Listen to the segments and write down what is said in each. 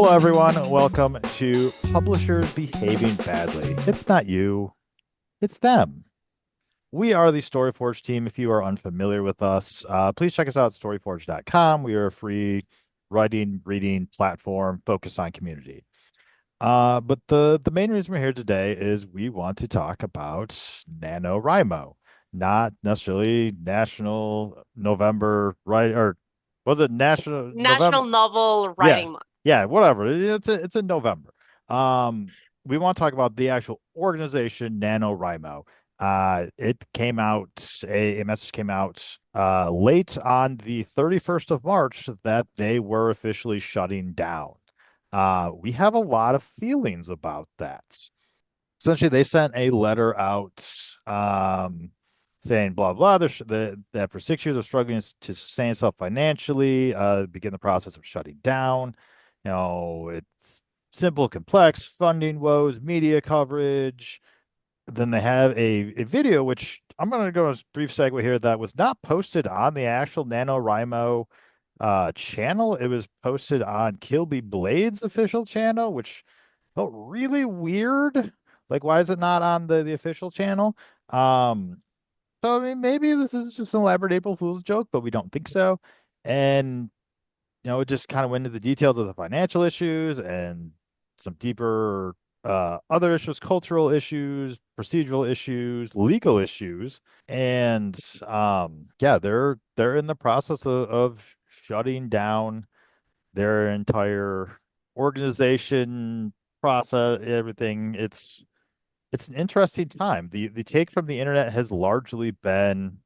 Hello, everyone. Welcome to Publishers Behaving Badly. It's not you, it's them. We are the StoryForge team. If you are unfamiliar with us, please check us out at storyforge.com. We are a free writing, reading platform focused on community. But the main reason we're here today is we want to talk about NaNoWriMo, not necessarily National November, right? Or was it National November? National Novel Yeah, Writing Month. yeah, whatever. It's in November. We want to talk about the actual organization NaNoWriMo. It came out, a message came out late on the 31st of March that they were officially shutting down. We have a lot of feelings about that. Essentially, they sent a letter out saying blah blah. That for 6 years of struggling to sustain itself financially, begin the process of shutting down. It's simple, complex funding woes, media coverage. Then they have a video, which I'm going to go a brief segue here, that was not posted on the actual NaNoWriMo channel. It was posted on Kilby Blade's official channel, which felt really weird. Like, why is it not on the official channel? Um, so I mean, maybe this is just an elaborate April Fool's joke, but we don't think so. And it just kind of went into the details of the financial issues and some deeper other issues, cultural issues, procedural issues, legal issues. And yeah, they're in the process of shutting down their entire organization process, everything. It's an interesting time. The take from the internet has largely been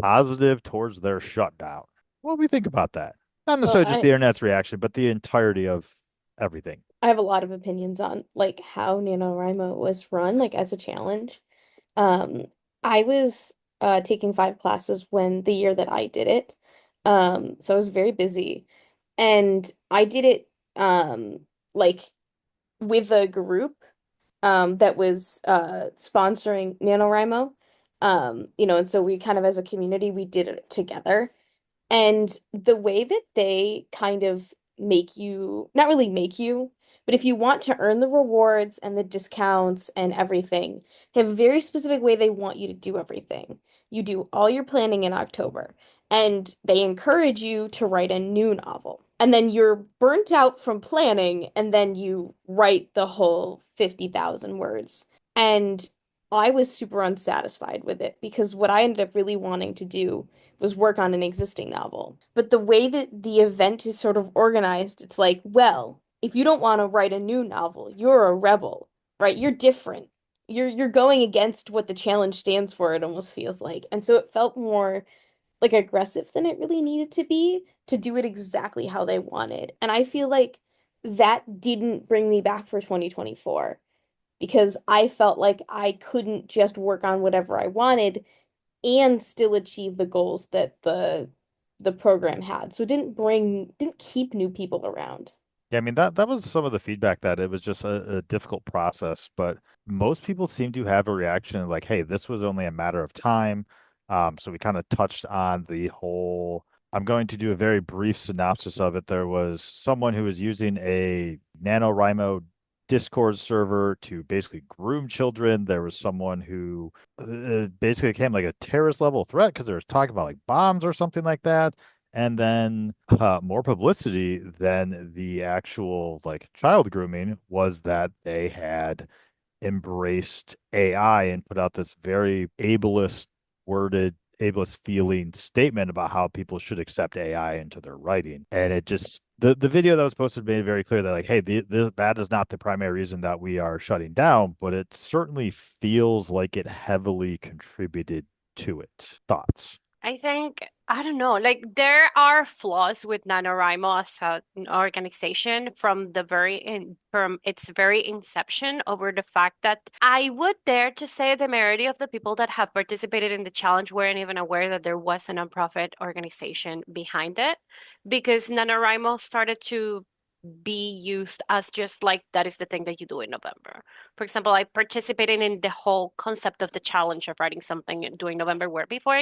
positive towards their shutdown. What do we think about that? Not Well, necessarily just the I internet's reaction, but the entirety of everything. I have a lot of opinions on like how NaNoWriMo was run, like as a challenge. Um, I was taking 5 classes when the year that I did it. So I was very busy. And I did it like with a group that was sponsoring NaNoWriMo. And so we kind of as a community we did it together. And the way that they kind of make you, not really make you, but if you want to earn the rewards and the discounts and everything, they have a very specific way they want you to do everything. You do all your planning in October, and they encourage you to write a new novel. And then you're burnt out from planning, and then you write the whole 50,000 words. And I was super unsatisfied with it because what I ended up really wanting to do was work on an existing novel. But the way that the event is sort of organized, it's like, well, if you don't want to write a new novel, you're a rebel, right? You're different. You're going against what the challenge stands for, it almost feels like. And so it felt more like aggressive than it really needed to be to do it exactly how they wanted. And I feel like that didn't bring me back for 2024 because I felt like I couldn't just work on whatever I wanted and still achieve the goals that the program had. So it didn't keep new people around. Yeah, I mean that was some of the feedback, that it was just a difficult process, but most people seem to have a reaction like, hey, this was only a matter of time. So we kind of touched on the whole. I'm going to do a very brief synopsis of it. There was someone who was using a NaNoWriMo Discord server to basically groom children. There was someone who basically became like a terrorist level threat because they were talking about like bombs or something like that. And then more publicity than the actual like child grooming was that they had embraced AI and put out this very ableist worded, ableist feeling statement about how people should accept AI into their writing. And it just the video that was posted made it very clear that like, hey, that is not the primary reason that we are shutting down, but it certainly feels like it heavily contributed to it. Thoughts? I think, I don't know, like there are flaws with NaNoWriMo as an organization from its very inception over the fact that I would dare to say the majority of the people that have participated in the challenge weren't even aware that there was a nonprofit organization behind it because NaNoWriMo started to be used as just like that is the thing that you do in November. For example, I participated in the whole concept of the challenge of writing something during November, where before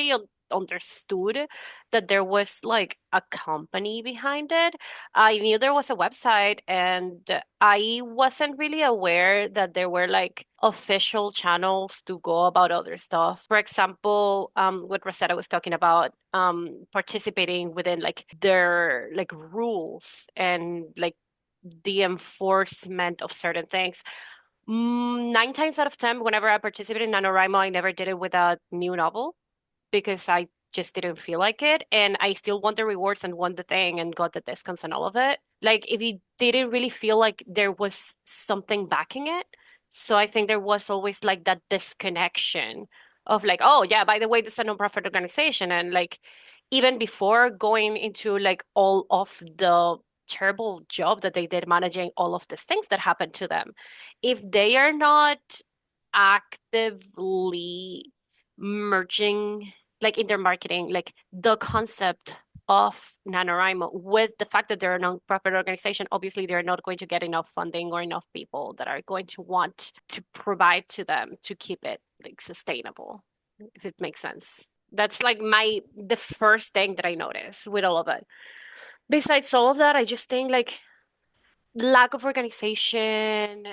understood that there was like a company behind it. I knew there was a website, and I wasn't really aware that there were like official channels to go about other stuff. For example, what Rosetta was talking about, participating within like their like rules and like the enforcement of certain things. 9 times out of 10, whenever I participated in NaNoWriMo, I never did it with a new novel because I just didn't feel like it. And I still want the rewards and want the thing and got the discounts and all of it. Like, if it didn't really feel like there was something backing it. So I think there was always like that disconnection of like, oh, yeah, by the way, this is a nonprofit organization. And like, even before going into like all of the terrible job that they did managing all of these things that happened to them, if they are not actively merging like in their marketing, like the concept of NaNoWriMo with the fact that they're a nonprofit organization, obviously they're not going to get enough funding or enough people that are going to want to provide to them to keep it like sustainable, if it makes sense. That's like the first thing that I notice with all of it. Besides all of that, I just think like lack of organization,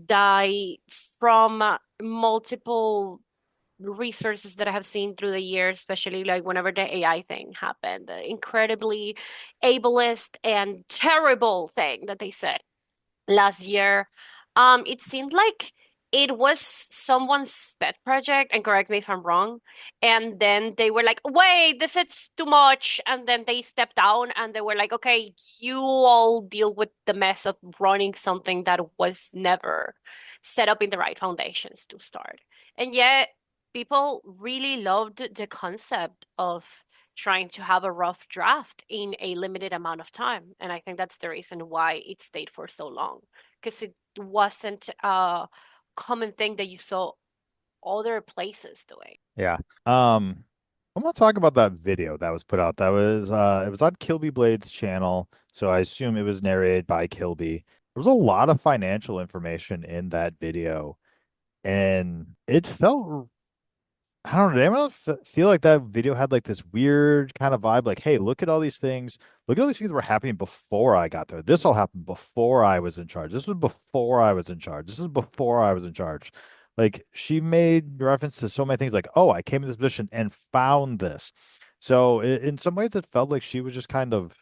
die from multiple resources that I have seen through the years, especially like whenever the AI thing happened, the incredibly ableist and terrible thing that they said last year. It seemed like it was someone's pet project, and correct me if I'm wrong. And then they were like, wait, this is too much. And then they stepped down and they were like, okay, you all deal with the mess of running something that was never set up in the right foundations to start. And yet, people really loved the concept of trying to have a rough draft in a limited amount of time. And I think that's the reason why it stayed for so long, because it wasn't a common thing that you saw other places doing. Yeah. I'm gonna talk about that video that was put out. That was it was on Kilby Blade's channel, so I assume it was narrated by Kilby. There was a lot of financial information in that video, and it felt I don't know. Did anyone else feel like that video had like this weird kind of vibe? Like, hey, look at all these things. Look at all these things that were happening before I got there. This all happened before I was in charge. This was before I was in charge. This is before I was in charge. Like, she made reference to so many things like, oh, I came in this position and found this. So in some ways, it felt like she was just kind of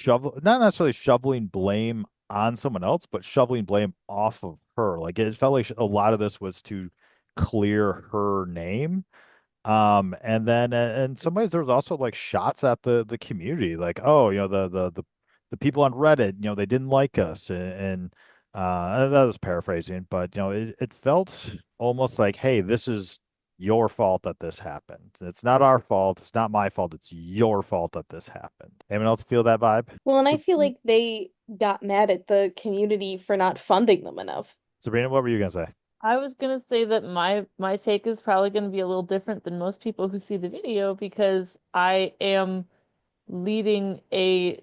not necessarily shoveling blame on someone else, but shoveling blame off of her. Like, it felt like a lot of this was to clear her name. And then in some ways there was also like shots at the community, like, oh, the people on Reddit, they didn't like us, and that was paraphrasing, but it felt almost like, hey, this is your fault that this happened. It's not our fault. It's not my fault. It's your fault that this happened. Anyone else feel that vibe? Well, and I feel like they got mad at the community for not funding them enough. Sabrina, what were you gonna say? I was gonna say that my take is probably gonna be a little different than most people who see the video because I am leading a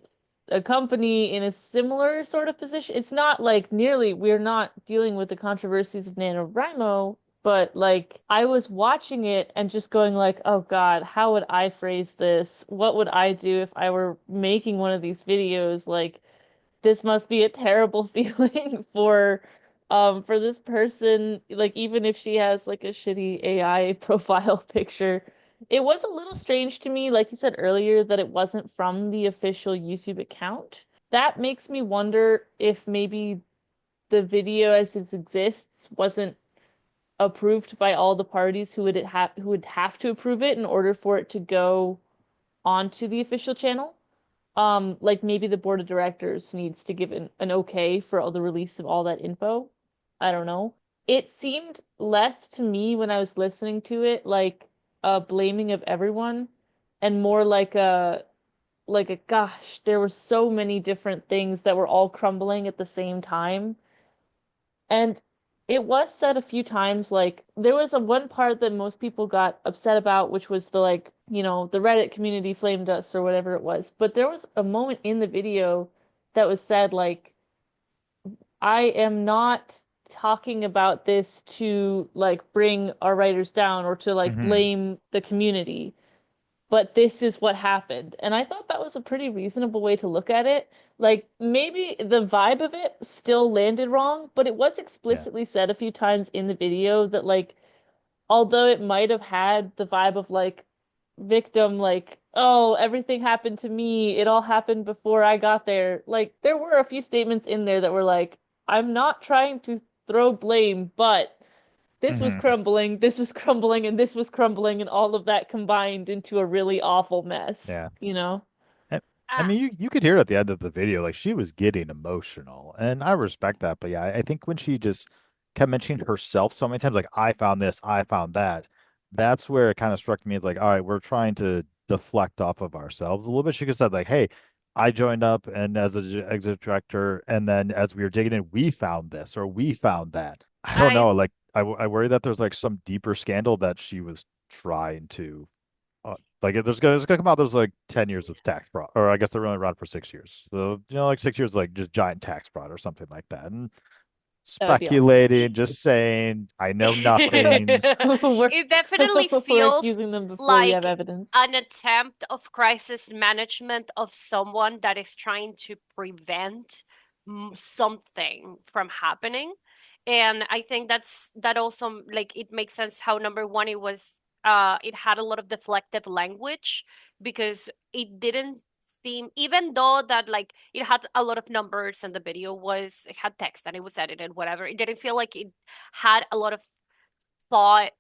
company in a similar sort of position. It's not like nearly, we're not dealing with the controversies of NaNoWriMo, but like I was watching it and just going like, oh God, how would I phrase this? What would I do if I were making one of these videos? Like this must be a terrible feeling for this person, like even if she has like a shitty AI profile picture. It was a little strange to me, like you said earlier, that it wasn't from the official YouTube account. That makes me wonder if maybe the video as it exists wasn't approved by all the parties who would have to approve it in order for it to go onto the official channel. Like maybe the board of directors needs to give an okay for all the release of all that info. I don't know. It seemed less to me when I was listening to it like a blaming of everyone and more like a gosh, there were so many different things that were all crumbling at the same time. And it was said a few times, like there was a one part that most people got upset about, which was the like, the Reddit community flamed us or whatever it was. But there was a moment in the video that was said like, I am not talking about this to like bring our writers down or to like Hmm. blame the community. but this is what happened. And I thought that was a pretty reasonable way to look at it. Like maybe the vibe of it still landed wrong, but it was Yeah. explicitly said a few times in the video that like although it might have had the vibe of like victim, like, oh, everything happened to me, it all happened before I got there. Like there were a few statements in there that were like, I'm not trying to throw blame, but Hmm. this was crumbling, and this was crumbling, and all of that combined into a really awful mess, Yeah. you know? I I Ah, mean, you could hear at the end of the video, like she was getting emotional, and I respect that. But yeah, I think when she just kept mentioning herself so many times, like I found this, I found that, that's where it kind of struck me as like, all right, we're trying to deflect off of ourselves a little bit. She could have said like, hey, I joined up and as a executive director, and then as we were digging in, we found this or we found that. I don't I know. Like, I worry that there's like some deeper scandal that she was trying to like there's gonna come out there's like 10 years of tax fraud, or I guess they're only around for 6 years. So, like 6 years, like just giant tax fraud or something like that. And That would be awful. speculating, just saying, I know nothing. We're it definitely we're feels accusing them before we have like evidence. an attempt of crisis management of someone that is trying to prevent something from happening. And I think that also like it makes sense how number one it had a lot of deflective language because it didn't seem, even though that like it had a lot of numbers and the video was, it had text and it was edited, whatever, it didn't feel like it had a lot of thought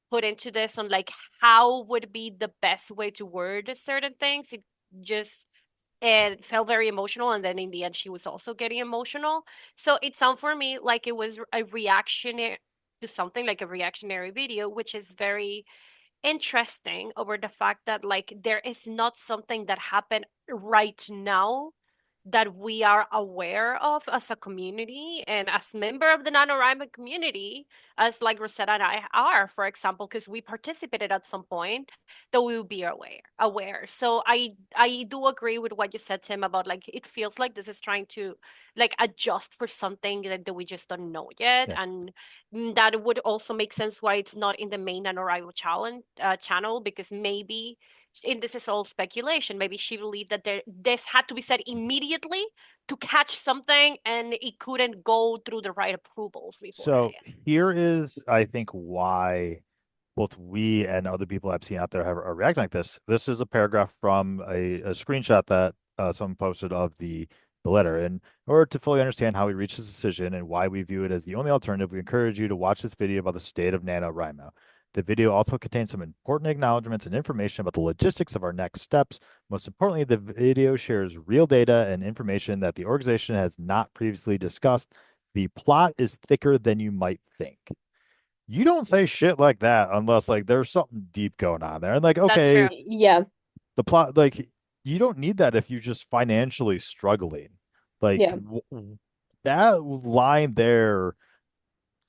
put into this on like how would be the best way to word certain things. It just it felt very emotional, and then in the end she was also getting emotional. So it sounded for me like it was a reactionary to something, like a reactionary video, which is very interesting over the fact that like there is not something that happened right now that we are aware of as a community and as member of the NaNoWriMo community, as like Rosetta and I are, for example, because we participated at some point, that we will be aware. So I do agree with what you said, Tim, about like it feels like this is trying to like adjust for something that we just don't know yet. Yeah. And that would also make sense why it's not in the main NaNoWriMo channel, because maybe, and this is all speculation, maybe she believed that this had to be said immediately to catch something and it couldn't go through the right approvals So beforehand. here is, I think, why both we and other people I've seen out there are reacting like this. This is a paragraph from a screenshot that someone posted of the letter. In order to fully understand how we reached this decision and why we view it as the only alternative, we encourage you to watch this video about the state of NaNoWriMo. The video also contains some important acknowledgments and information about the logistics of our next steps. Most importantly, the video shares real data and information that the organization has not previously discussed. The plot is thicker than you might think. You don't say shit like that unless like there's something deep going on there. And like, That's okay, true. Yeah, the plot, like, you don't need that if you're just financially struggling. Like yeah. that line there,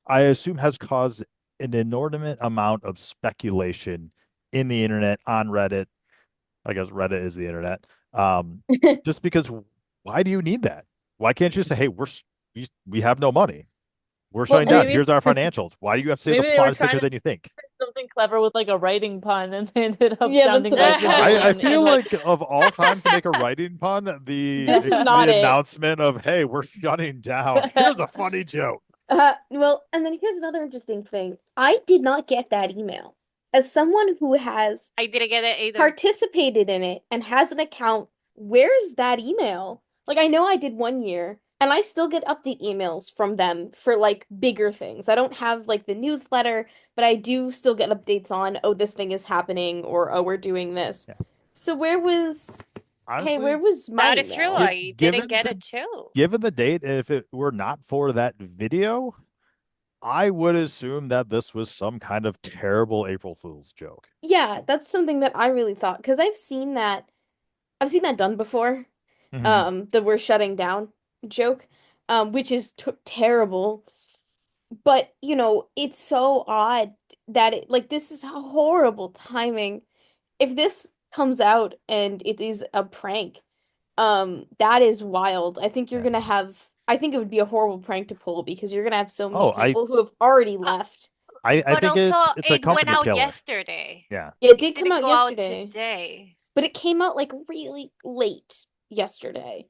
I assume has caused an inordinate amount of speculation in the internet, on Reddit. I guess Reddit is the internet. Just because why do you need that? Why can't you say, hey, we have no money. We're Well, shutting and down. Maybe Here's our financials. Why do you have to say the maybe they were plot is trying thicker to than you think? do something clever with like a writing pun and they ended up yeah, that's sounding what I like thought. I civilian feel and like like of all times to make a writing pun, This is the not it. announcement of, hey, we're shutting down. Here's a funny joke. Well, and then here's another interesting thing. I did not get that email. As someone who has I didn't get it either. participated in it and has an account, where's that email? Like, I know I did 1 year, and I still get update emails from them for like bigger things. I don't have like the newsletter, but I do still get updates on, oh, this thing is happening, or oh, we're doing this. Yeah. So where was, hey, where Honestly, was my That is true. email? I didn't given get it too. the date, and if it were not for that video, I would assume that this was some kind of terrible April Fool's joke. Yeah, that's something that I really thought because I've seen that done before. Hmm. The we're shutting down joke, which is t terrible. But, it's so odd that like this is horrible timing. If this comes out and it is a prank, that is wild. Yeah. I think it would be a horrible prank to pull because you're gonna have so many Oh, people who have already Uh, left. I But think also, it's a it went company out killer. yesterday. Yeah. Yeah, it It did come didn't out go out yesterday, today. but it came out like really late yesterday.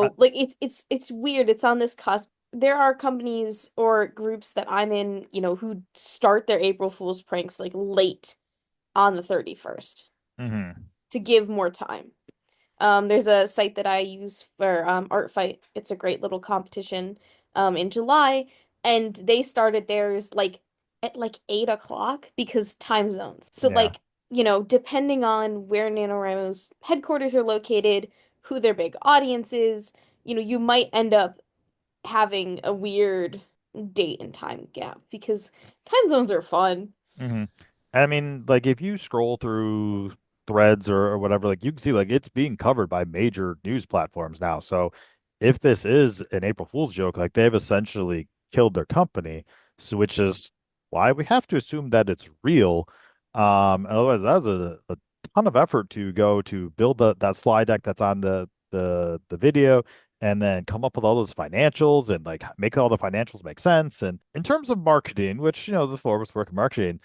I, So like it's weird. It's on this cusp. There are companies or groups that I'm in, who start their April Fool's pranks like late on the 31st mhm. to give more time. There's a site that I use for Art Fight. It's a great little competition in July, and they started theirs like at like 8 o'clock because time zones. So Yeah. like, depending on where NaNoWriMo's headquarters are located, who their big audience is, you might end up having a weird date and time gap because time zones are fun. hmm I mean, like if you scroll through threads or whatever, like you can see like it's being covered by major news platforms now. So if this is an April Fool's joke, like they've essentially killed their company, so which is why we have to assume that it's real. And otherwise that was a ton of effort to go to build that slide deck that's on the video and then come up with all those financials and like make all the financials make sense. And in terms of marketing, which the four of us work in marketing,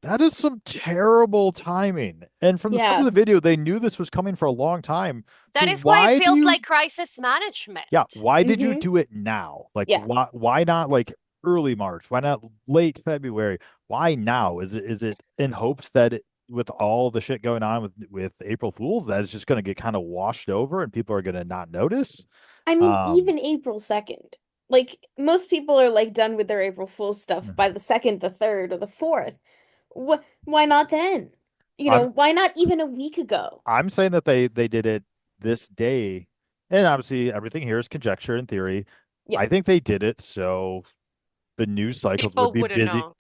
that is some terrible timing. And from the sounds of Yeah. the video, they knew this was coming for a long time. So That is why it why do feels you, like crisis management. yeah, why did you Mm-hmm. do it now? Like Yeah. why not like early March? Why not late February? Why now? Is it in hopes that with all the shit going on with April Fools, that it's just going to get kind of washed over and people are going to not notice? I mean, Um, even April 2nd. Like, most people are like done with their April Fool's stuff by the 2nd, the 3rd, or the 4th. Why not then? I'm Why not even a week ago? I'm saying that they did it this day, and obviously everything here is conjecture and theory. Yeah. I think they did it so the news cycles would People be wouldn't busy. know.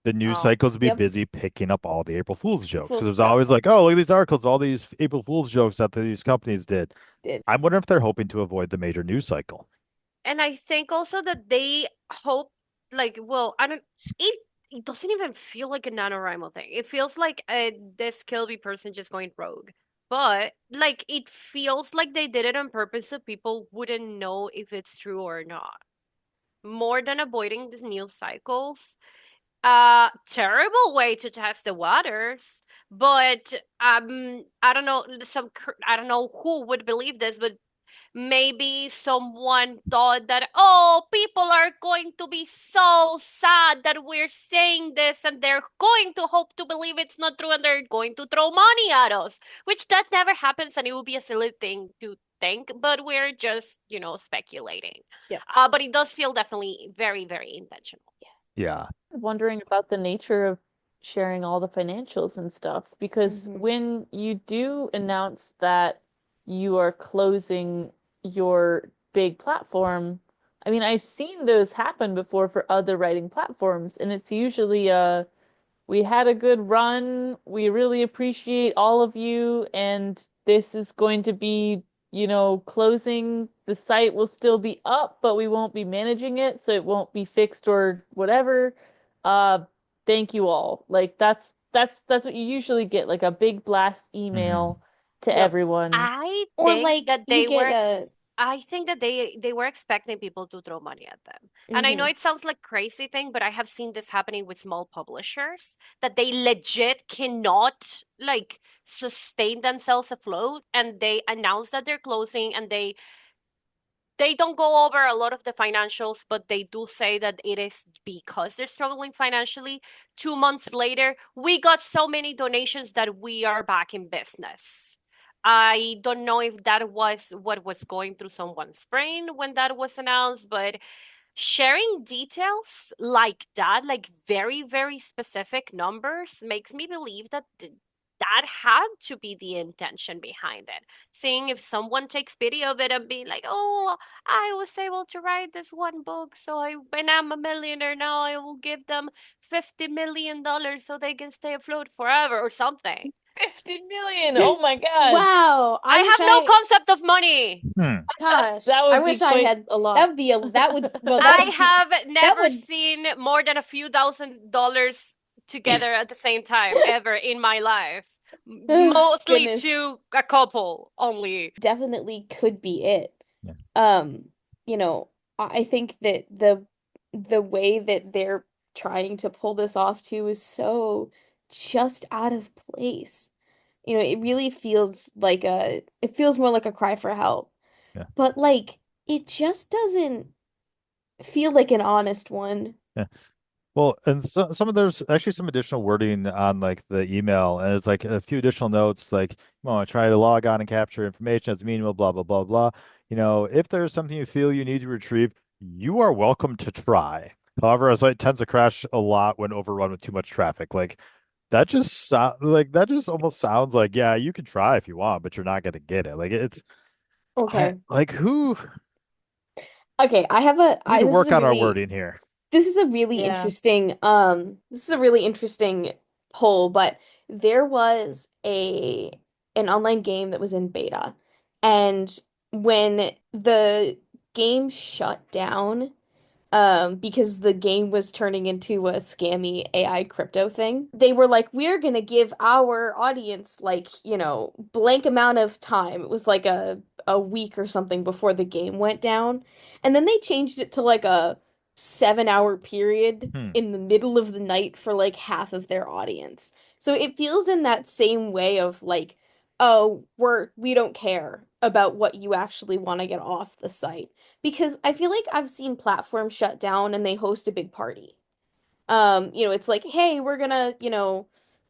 The news Oh. cycles would be Yep. busy picking up all the April Fool's jokes. Full Because there's stuff. always like, oh, look at these articles, all these April Fool's jokes that these companies did. Did. I'm wondering if they're hoping to avoid the major news cycle. And I think also that they hope, like, well, I don't, it, it doesn't even feel like a NaNoWriMo thing. It feels like this Kilby person just going rogue. But, like, it feels like they did it on purpose so people wouldn't know if it's true or not. More than avoiding these news cycles. Terrible way to test the waters. But, I don't know, I don't know who would believe this, but maybe someone thought that, oh, people are going to be so sad that we're saying this and they're going to hope to believe it's not true and they're going to throw money at us, which that never happens and it would be a silly thing to think, but we're just, speculating. Yeah. But it does feel definitely very, very intentional. Yeah. Wondering about the nature of sharing all the financials and stuff because Mm-hmm. when you do announce that you are closing your big platform, I mean, I've seen those happen before for other writing platforms, and it's usually we had a good run. We really appreciate all of you, and this is going to be, closing. The site will still be up, but we won't be managing it, so it won't be fixed or whatever. Uh, thank you all. Like that's what you usually get, like a big blast hmm email to Yep. everyone. I Or think like that you get a. I think that they were expecting people to throw money at them. And I know Mm-hmm. it sounds like crazy thing, but I have seen this happening with small publishers that they legit cannot like sustain themselves afloat and they announce that they're closing and they don't go over a lot of the financials, but they do say that it is because they're struggling financially. 2 months later, we got so many donations that we are back in business. I don't know if that was what was going through someone's brain when that was announced, but sharing details like that, like very, very specific numbers, makes me believe that that had to be the intention behind it. Seeing if someone takes video of it and be like, oh, I was able to write this one book, when I'm a millionaire now, I will give them $50 million so they can stay afloat forever or something. 50 million. Oh my God. Wow. I have no concept of money. Hmm. Gosh, That I would be wish I quite had. a That lot. would be that would, well, I have that never would, seen more than a few $1,000s together at the same time ever in my life. Mostly goodness, to a couple only. definitely could be it. Yeah. Um, I think that the way that they're trying to pull this off too is so just out of place. It really feels like it feels more like a cry for help. Yeah. But like it just doesn't feel like an honest one. Yeah. Well, and some of there's actually some additional wording on like the email, and it's like a few additional notes, like you want to try to log on and capture information as minimal, blah blah blah blah. If there's something you feel you need to retrieve, you are welcome to try. However, a site tends to crash a lot when overrun with too much traffic. That just almost sounds like, yeah, you can try if you want, but you're not gonna get it. Like it's I Okay. like who Okay, we need to work on our wording here. this is a really Yeah. interesting poll, but there was a an online game that was in beta, and when the game shut down, because the game was turning into a scammy AI crypto thing. They were like, we're gonna give our audience like, blank amount of time. It was like a week or something before the game went down. And then they changed it to like a 7-hour period Hmm. in the middle of the night for like half of their audience. So it feels in that same way of like, oh, we don't care about what you actually want to get off the site. Because I feel like I've seen platforms shut down and they host a big party. It's like, hey, we're gonna,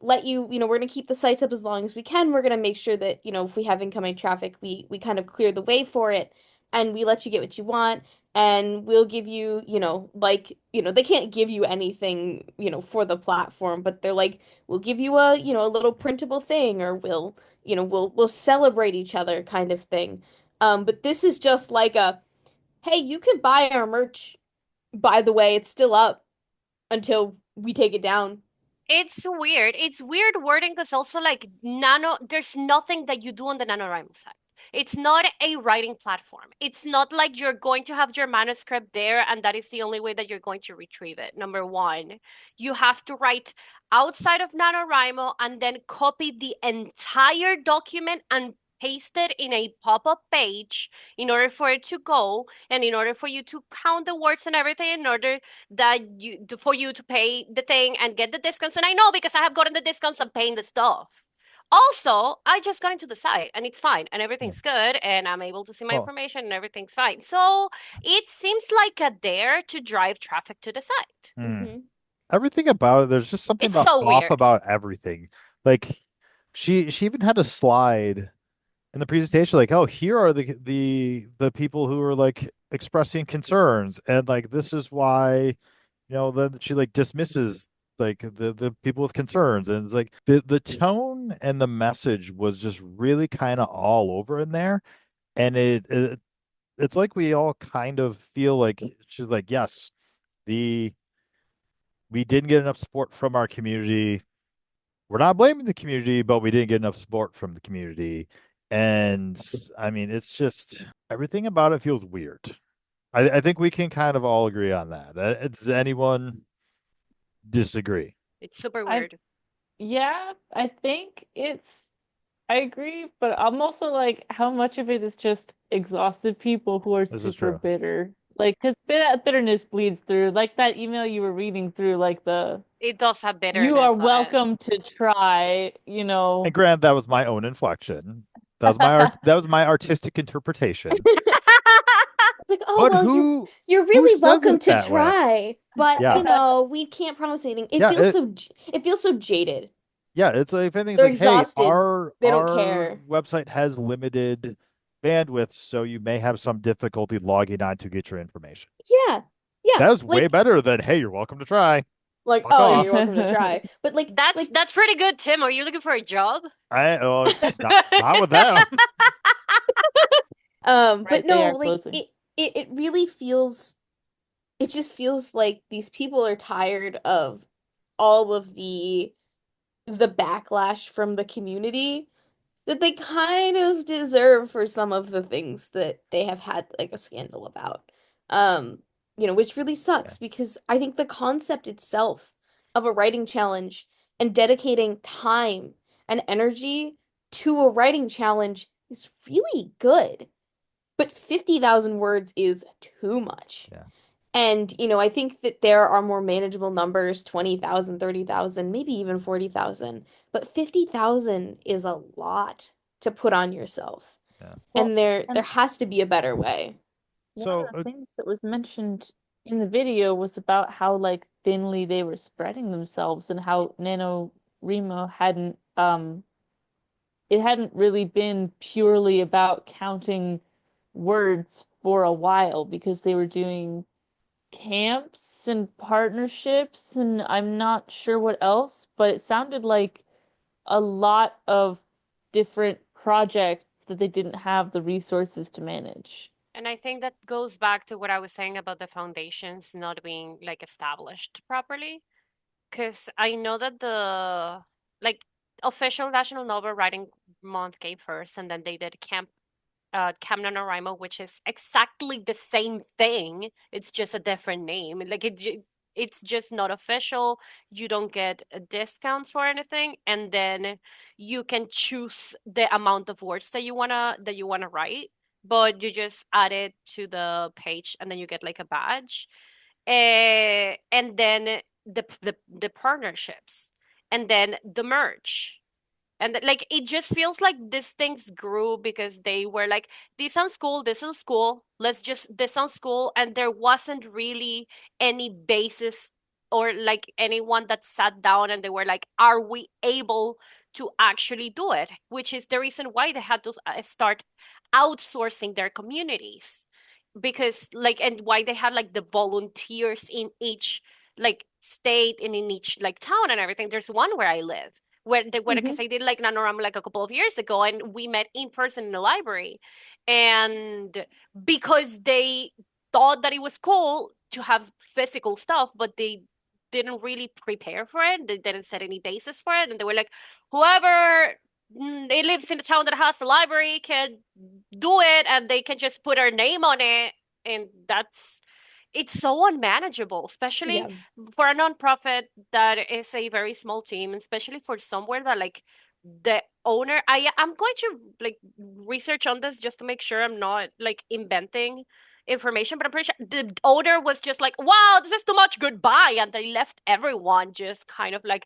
let you, we're gonna keep the sites up as long as we can. We're gonna make sure that, if we have incoming traffic, we kind of clear the way for it and we let you get what you want. And we'll give you, they can't give you anything, for the platform, but they're like, we'll give you a little printable thing, or we'll celebrate each other kind of thing. But this is just like hey, you can buy our merch. By the way, it's still up until we take it down. It's weird. It's weird wording because also like there's nothing that you do on the NaNoWriMo side. It's not a writing platform. It's not like you're going to have your manuscript there and that is the only way that you're going to retrieve it. Number one, you have to write outside of NaNoWriMo and then copy the entire document and paste it in a pop-up page in order for it to go and in order for you to count the words and everything in order for you to pay the thing and get the discounts. And I know because I have gotten the discounts and paying the stuff. Also, I just got into the site and it's fine and Yeah. everything's good and I'm able to see my Well, information and everything's fine. So it seems like a dare to drive traffic to the site. hmm. Hmm. Everything about it, there's just something It's about so off weird. about everything. Like she even had a slide in the presentation, like, oh, here are the people who are like expressing concerns, and like this is why, then she like dismisses like the people with concerns, and it's like the tone and the message was just really kind of all over in there, and it's like we all kind of feel like she's like, yes, the we didn't get enough support from our community. We're not blaming the community, but we didn't get enough support from the community. And I mean, it's just everything about it feels weird. I think we can kind of all agree on that. Does anyone disagree? It's super I weird. yeah, I think I agree, but I'm also like, how much of it is just exhausted people who are This is super true. bitter? Like, because bitterness bleeds through. Like that email you were reading through, like It does have you are bitterness on it. welcome to try, And granted, that was my own inflection. That was my artistic interpretation. It's like, oh But well, you're who really says welcome it to that way? try, but Yeah. we can't promise anything. It Yeah, feels it feels so jaded. yeah, it's like if anything's They're like, hey, exhausted. They don't our care. website has limited bandwidth, so you may have some difficulty logging on to get your information. Yeah. Yeah. That is way better than, hey, you're welcome to try. Fuck Oh yeah, off. you're welcome to try. But That's pretty good, Tim. Are you looking for a job? Not with them. but right, they no, are like closing. it really feels it just feels like these people are tired of all of the backlash from the community that they kind of deserve for some of the things that they have had like a scandal about. Um, which really Yeah, sucks because I think the concept itself of a writing challenge and dedicating time and energy to a writing challenge is really good. But 50,000 words is too much. yeah. And, I think that there are more manageable numbers, 20,000, 30,000, maybe even 40,000. But 50,000 is a lot to put on yourself. Yeah. Well, And there and has to be a better way. one of So, the things that was mentioned in the video was about how like thinly they were spreading themselves and how NaNoWriMo hadn't it hadn't really been purely about counting words for a while because they were doing camps and partnerships and I'm not sure what else, but it sounded like a lot of different projects that they didn't have the resources to manage. And I think that goes back to what I was saying about the foundations not being like established properly. Because I know that the like official National Novel Writing Month came first, and then they did Camp NaNoWriMo, which is exactly the same thing. It's just a different name. It's just not official. You don't get discounts for anything, and then you can choose the amount of words that you wanna write, but you just add it to the page, and then you get like a badge. And then the partnerships, and then the merch. And like it just feels like these things grew because they were like, this sounds cool, this sounds cool, and there wasn't really any basis or like anyone that sat down and they were like, are we able to actually do it? Which is the reason why they had to start outsourcing their communities, because like, and why they had like the volunteers in each like state and in each like town and everything. There's one where I live where Hmm. because I did like NaNoWriMo like a couple of years ago, and we met in person in the library, and because they thought that it was cool to have physical stuff, but they didn't really prepare for it. They didn't set any basis for it, and they were like, whoever it lives in the town that has the library can do it, and they can just put our name on it, and it's so unmanageable, especially Yeah. for a nonprofit that is a very small team, especially for somewhere that like the owner. I'm going to like research on this just to make sure I'm not like inventing information, but I'm pretty sure the owner was just like, wow, this is too much, goodbye, and they left everyone just kind of like,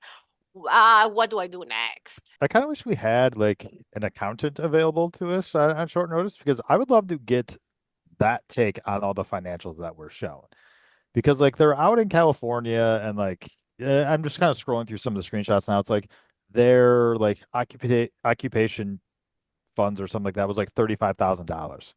what do I do next? I kind of wish we had like an accountant available to us on short notice because I would love to get that take on all the financials that were shown because like they're out in California and like I'm just kind of scrolling through some of the screenshots now. It's like their like occupation funds or something like that was like $35,000.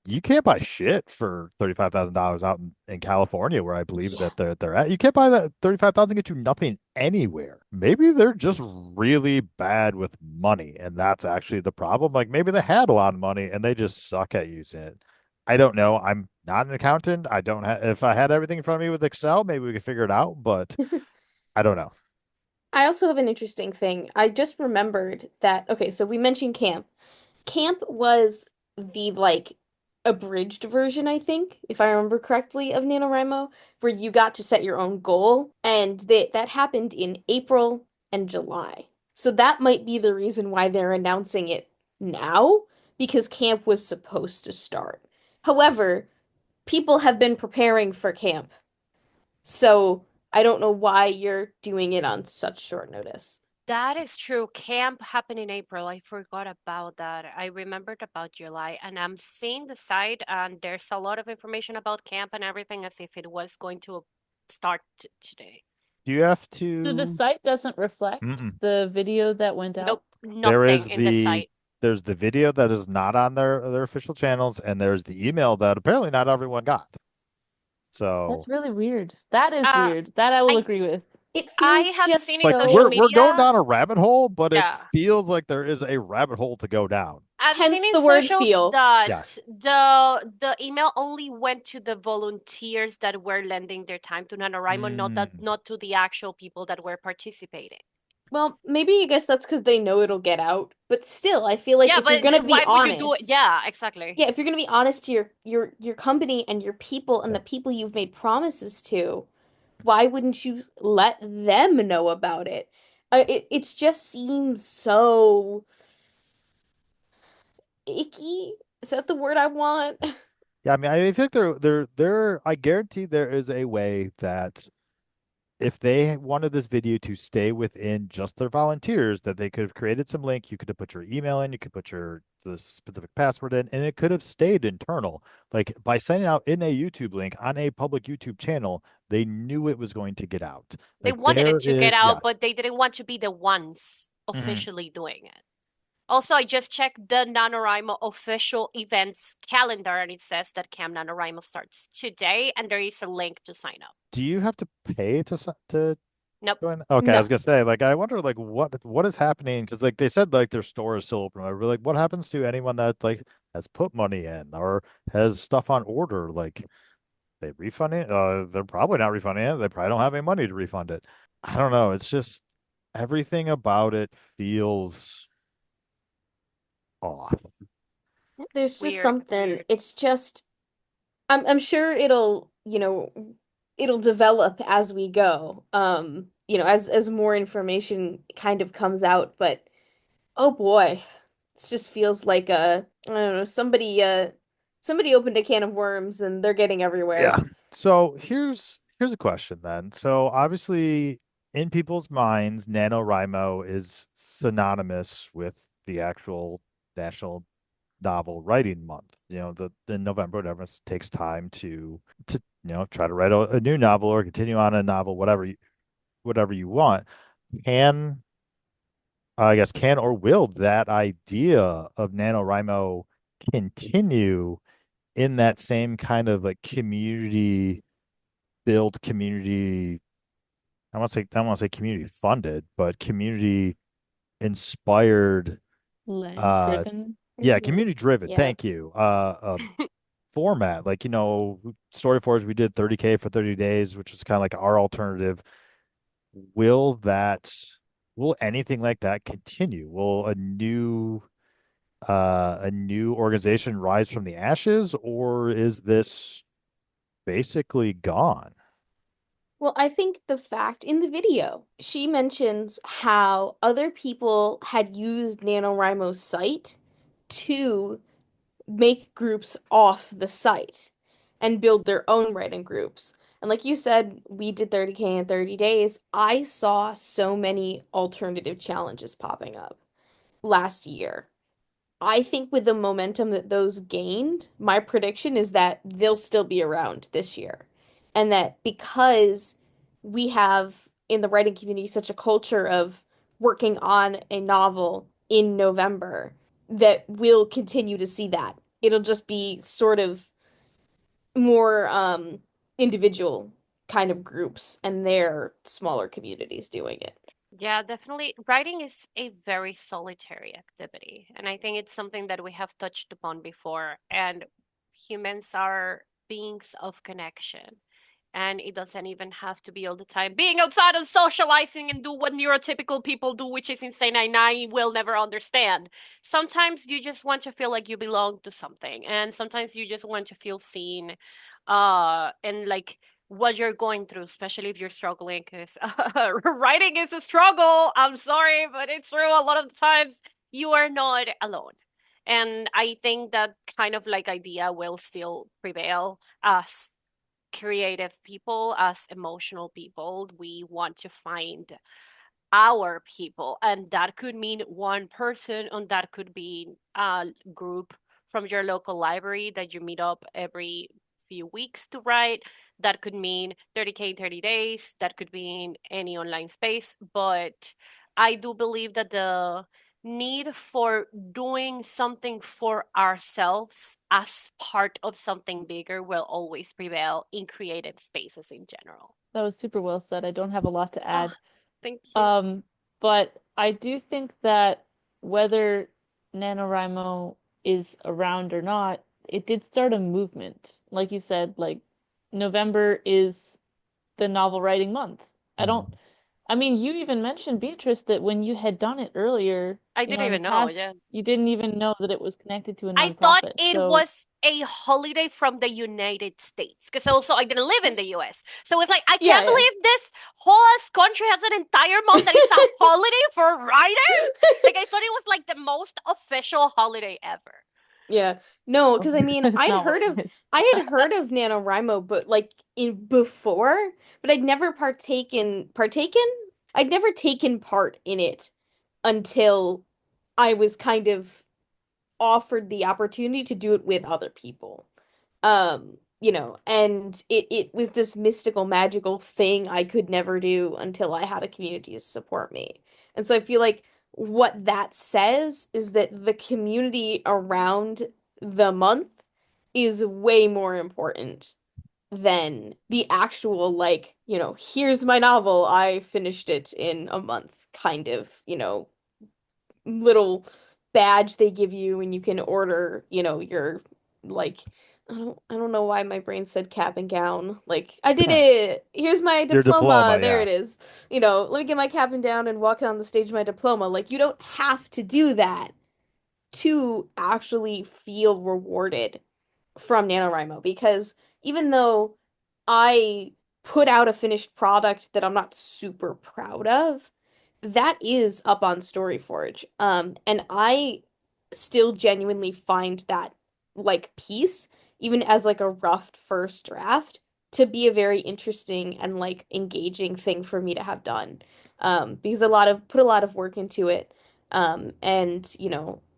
You can't buy shit for $35,000 out in California where I believe Yeah. that they're at. You can't buy that 35,000 get you nothing anywhere. Maybe they're just really bad with money and that's actually the problem. Like maybe they had a lot of money and they just suck at using it. I don't know. I'm not an accountant. I don't have if I had everything in front of me with Excel, maybe we could figure it out, but I don't know. I also have an interesting thing. I just remembered that, okay, so we mentioned camp. Camp was the like abridged version, I think, if I remember correctly, of NaNoWriMo, where you got to set your own goal, and that happened in April and July. So that might be the reason why they're announcing it now, because camp was supposed to start. However, people have been preparing for camp, so I don't know why you're doing it on such short notice. That is true. Camp happened in April. I forgot about that. I remembered about July, and I'm seeing the site, and there's a lot of information about camp and everything as if it was going to start today. You have So the to site doesn't reflect Mm-mm. the video that went out. Nope, There nothing is in the site. there's the video that is not on their official channels, and there's the email that apparently not everyone got. That's So really weird. That is Uh, weird. That I will I agree with. It I feels have just seen in like social so we're going media. down a rabbit hole, but it Yeah. feels like there is a rabbit hole to go down. I've seen hence in the word socials feel. that Yes. the email only went to the volunteers that were lending their time to NaNoWriMo, Mm. not to the actual people that were participating. Well, maybe I guess that's because they know it'll get out. But still, I feel like Yeah, if you're but gonna be why would you do it? honest, Yeah, exactly. yeah, if you're gonna be honest to your company and your people and Yeah. the people you've made promises to, why wouldn't you let them know about it? It just seems so icky. Is that the word I want? Yeah, I mean, I feel like I guarantee there is a way that if they wanted this video to stay within just their volunteers, that they could have created some link. You could have put your email in, you could put your the specific password in, and it could have stayed internal. Like by sending out in a YouTube link on a public YouTube channel, they knew it was going to get out. They Like wanted it to get yeah. out, but they didn't want to be the ones Mhm. officially doing it. Also, I just checked the NaNoWriMo official events calendar, and it says that Camp NaNoWriMo starts today, and there is a link to sign up. Do you have to pay to Nope. join? Okay, I was No. gonna say, like, I wonder, like, what is happening? Because, like, they said, like, their store is still open. Whatever. Like, what happens to anyone that like has put money in or has stuff on order? Like, they refund it? They're probably not refunding it. They probably don't have any money to refund it. I don't know. It's just everything about it feels off. There's just Weird, something. weird. It's just I'm sure it'll, it'll develop as we go. As more information kind of comes out, but oh boy, it just feels like I don't know, somebody opened a can of worms and they're getting Yeah. everywhere. So here's a question then. So obviously in people's minds, NaNoWriMo is synonymous with the actual National Novel Writing Month. The November, whatever, takes time to try to write a new novel or continue on a novel, whatever you want. Can I guess can or will that idea of NaNoWriMo continue in that same kind of like community build community I want to say community funded, but community inspired Led, uh driven. yeah, Hmm. community driven. Yeah. Thank you. Format. Like, StoryForge, we did 30K for 30 days, which is kind of like our alternative. Will that will anything like that continue? Will a new organization rise from the ashes, or is this basically gone? Well, I think the fact in the video, she mentions how other people had used NaNoWriMo's site to make groups off the site and build their own writing groups. And like you said, we did 30K in 30 days. I saw so many alternative challenges popping up last year. I think with the momentum that those gained, my prediction is that they'll still be around this year. And that because we have in the writing community such a culture of working on a novel in November, that we'll continue to see that. It'll just be sort of more individual kind of groups and their smaller communities doing it. Yeah, definitely. Writing is a very solitary activity, and I think it's something that we have touched upon before. And humans are beings of connection, and it doesn't even have to be all the time being outside and socializing and do what neurotypical people do, which is insane, and I will never understand. Sometimes you just want to feel like you belong to something, and sometimes you just want to feel seen, and like what you're going through, especially if you're struggling, because writing is a struggle. I'm sorry, but it's true. A lot of the times you are not alone. And I think that kind of like idea will still prevail as creative people, as emotional people. We want to find our people, and that could mean one person, and that could be a group from your local library that you meet up every few weeks to write. That could mean 30K in 30 days. That could be in any online space. But I do believe that the need for doing something for ourselves as part of something bigger will always prevail in creative spaces in general. That was super well said. I don't have a lot to Oh, add. thank you. Um, but I do think that whether NaNoWriMo is around or not, it did start a movement. Like you said, like November is the novel writing month. I don't, Mhm. I mean, you even mentioned, Beatrice, that when you had done it earlier, I you know, didn't in the even know. past, Yeah. you didn't even know that it was connected to a I thought nonprofit. it So, was a holiday from the United States because also I didn't live in the US. So it's like, I Yeah, can't yeah. believe this whole ass country has an entire month that is a holiday for writers. Like, I thought it was like the most official holiday ever. Yeah. No, because I mean, It's not what it is. I had heard of NaNoWriMo, but like in before, but I'd never partaken? I'd never taken part in it until I was kind of offered the opportunity to do it with other people. And it was this mystical, magical thing I could never do until I had a community to support me. And so I feel like what that says is that the community around the month is way more important than the actual, like, here's my novel, I finished it in a month kind of, little badge they give you and you can order, your like I don't know why my brain said cap and gown. Like, I did it. Here's my Your diploma. diploma, There yeah. it is. Let me get my cap and gown and walk down the stage with my diploma. Like, you don't have to do that to actually feel rewarded from NaNoWriMo because even though I put out a finished product that I'm not super proud of, that is up on StoryForge. And I still genuinely find that like piece, even as like a rough first draft, to be a very interesting and like engaging thing for me to have done. Because put a lot of work into it. And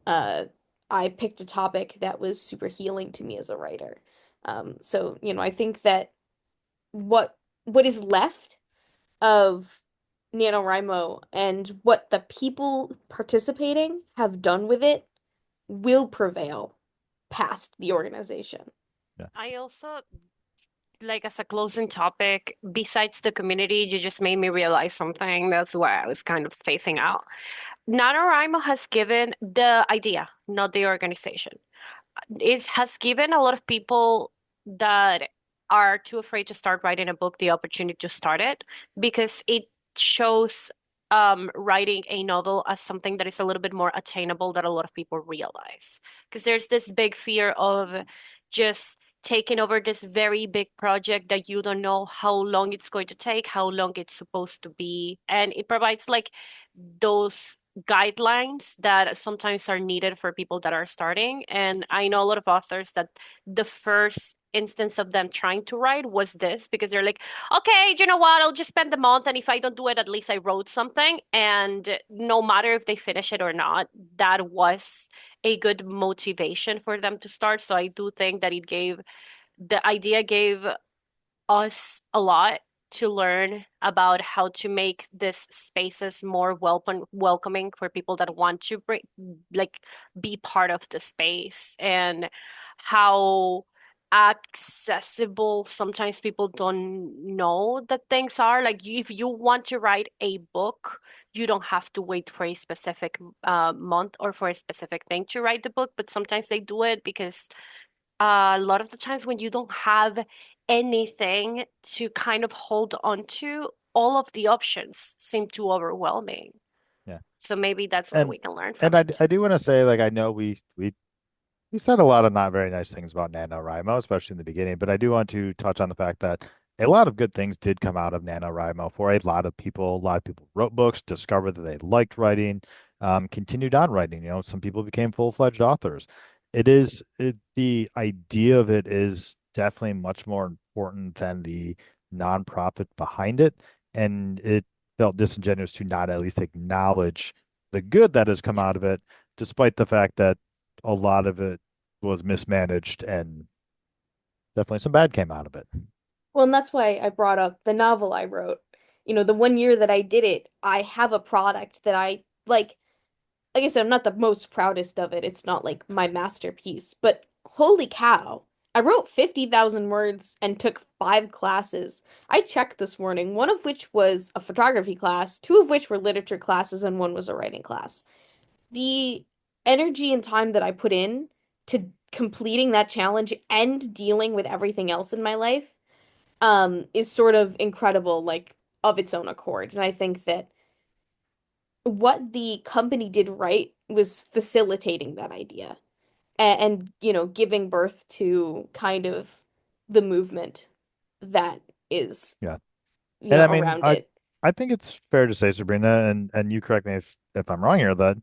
I picked a topic that was super healing to me as a writer. So, I think that what what is left of NaNoWriMo and what the people participating have done with it will prevail past the organization. Yeah. I also, like, as a closing topic, besides the community, you just made me realize something. That's why I was kind of spacing out. NaNoWriMo has given the idea, not the organization. It has given a lot of people that are too afraid to start writing a book the opportunity to start it because it shows writing a novel as something that is a little bit more attainable than a lot of people realize. Because there's this big fear of just taking over this very big project that you don't know how long it's going to take, how long it's supposed to be. And it provides like those guidelines that sometimes are needed for people that are starting. And I know a lot of authors that the first instance of them trying to write was this because they're like, okay, you know what? I'll just spend the month. And if I don't do it, at least I wrote something. And no matter if they finish it or not, that was a good motivation for them to start. So I do think that the idea gave us a lot to learn about how to make these spaces more welcoming for people that want to like be part of the space and how accessible sometimes people don't know that things are. Like if you want to write a book, you don't have to wait for a specific month or for a specific thing to write the book, but sometimes they do it because a lot of the times when you don't have anything to kind of hold on to, all of the options seem too overwhelming. Yeah. So maybe that's where And we can learn and from I, it. I do want to say, like, I know we said a lot of not very nice things about NaNoWriMo, especially in the beginning, but I do want to touch on the fact that a lot of good things did come out of NaNoWriMo for a lot of people. A lot of people wrote books, discovered that they liked writing, continued on writing. Some people became full-fledged authors. The idea of it is definitely much more important than the nonprofit behind it. And it felt disingenuous to not at least acknowledge the good that has come Yeah. out of it, despite the fact that a lot of it was mismanaged and definitely some bad came out of it. Well, and that's why I brought up the novel I wrote. The 1 year that I did it, I have a product that I like I said, I'm not the most proudest of it. It's not like my masterpiece, but holy cow. I wrote 50,000 words and took 5 classes. I checked this morning, one of which was a photography class, two of which were literature classes, and one was a writing class. The energy and time that I put in to completing that challenge and dealing with everything else in my life is sort of incredible, like of its own accord. And I think that what the company did right was facilitating that idea and giving birth to kind of the movement that is Yeah. And I mean, around I it. I think it's fair to say, Sabrina, and you correct me if I'm wrong here, that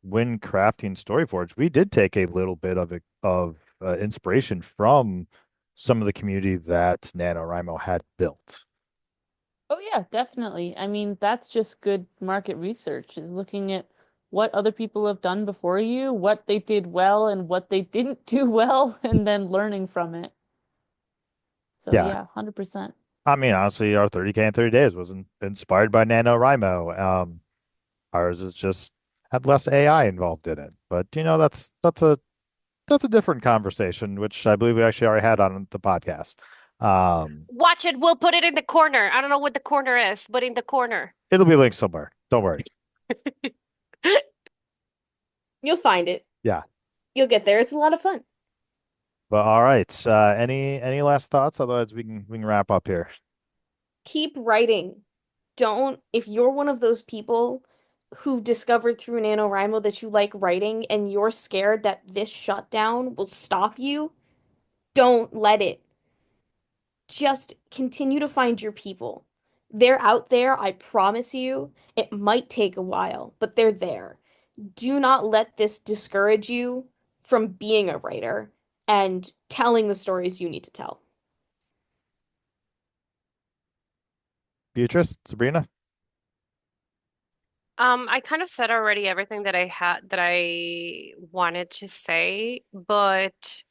when crafting StoryForge, we did take a little bit of inspiration from some of the community that NaNoWriMo had built. Oh yeah, definitely. I mean, that's just good market research, is looking at what other people have done before you, what they did well and what they didn't do well, and then learning from it. So Yeah. yeah, 100%. I mean, honestly, our 30K in 30 days was inspired by NaNoWriMo. Ours is just had less AI involved in it. But that's a different conversation, which I believe we actually already had on the podcast. Watch it. We'll put it in the corner. I don't know what the corner is, but in the corner. It'll be linked somewhere. Don't worry. You'll find it. Yeah. You'll get there. It's a lot of fun. But all right. Any last thoughts? Otherwise, we can wrap up here. Keep writing. Don't, if you're one of those people who discovered through NaNoWriMo that you like writing and you're scared that this shutdown will stop you, don't let it. Just continue to find your people. They're out there, I promise you. It might take a while, but they're there. Do not let this discourage you from being a writer and telling the stories you need to tell. Beatrice, Sabrina? I kind of said already everything that I wanted to say, but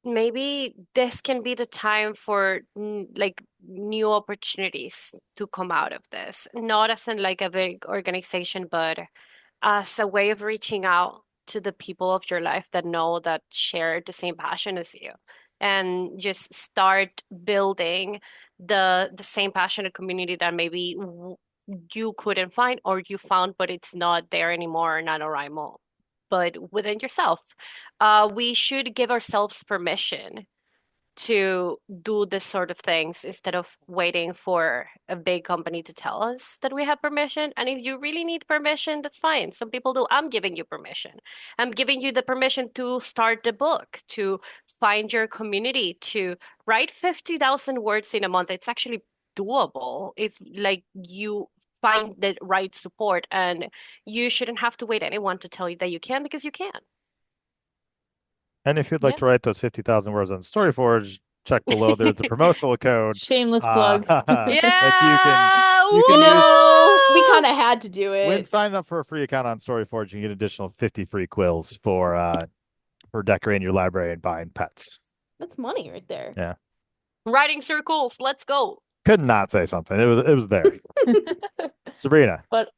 maybe this can be the time for like new opportunities to come out of this. Not as in like a big organization, but as a way of reaching out to the people of your life that know that share the same passion as you, and just start building the same passionate community that maybe you couldn't find or you found, but it's not there anymore in NaNoWriMo, but within yourself. We should give ourselves permission to do this sort of things instead of waiting for a big company to tell us that we have permission. And if you really need permission, that's fine. Some people do. I'm giving you permission. I'm giving you the permission to start the book, to find your community, to write 50,000 words in a month. It's actually doable if like you find the right support, and you shouldn't have to wait anyone to tell you that you can, because you can. And if you'd like Yeah. to write those 50,000 words on StoryForge, check below. There's a promotional code Shameless plug. that you You can use know, we Woo! kind of had to do when it. signing up for a free account on StoryForge. You can get additional 50 free quills for decorating your library and buying pets. That's money right there. Yeah. Writing circles, let's go. Could not say something. It was there. Sabrina. But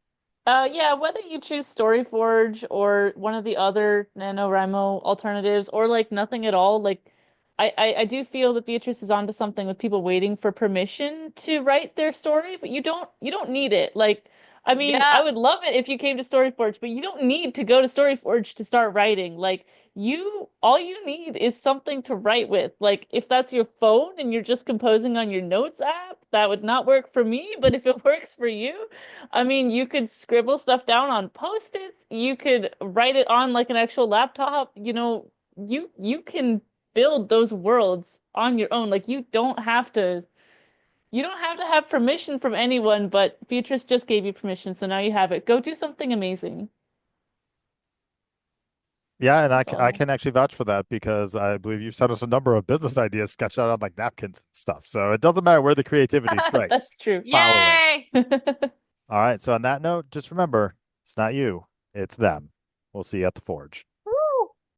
yeah, whether you choose StoryForge or one of the other NaNoWriMo alternatives or like nothing at all, like I do feel that Beatrice is onto something with people waiting for permission to write their story, but you don't need it. Like, I mean, I Yeah. would love it if you came to StoryForge, but you don't need to go to StoryForge to start writing. Like, all you need is something to write with. Like, if that's your phone and you're just composing on your notes app, that would not work for me, but if it works for you, I mean, you could scribble stuff down on post-its, you could write it on like an actual laptop, you can build those worlds on your own. Like you don't have to have permission from anyone, but Beatrice just gave you permission, so now you have it. Go do something amazing. Yeah, and That's all I I have. can actually vouch for that because I believe you've sent us a number of business ideas sketched out on like napkins and stuff. So it doesn't matter where the creativity strikes. That's true. Follow it. Yay! All right. So on that note, just remember, it's not you, it's them. We'll see you at the forge.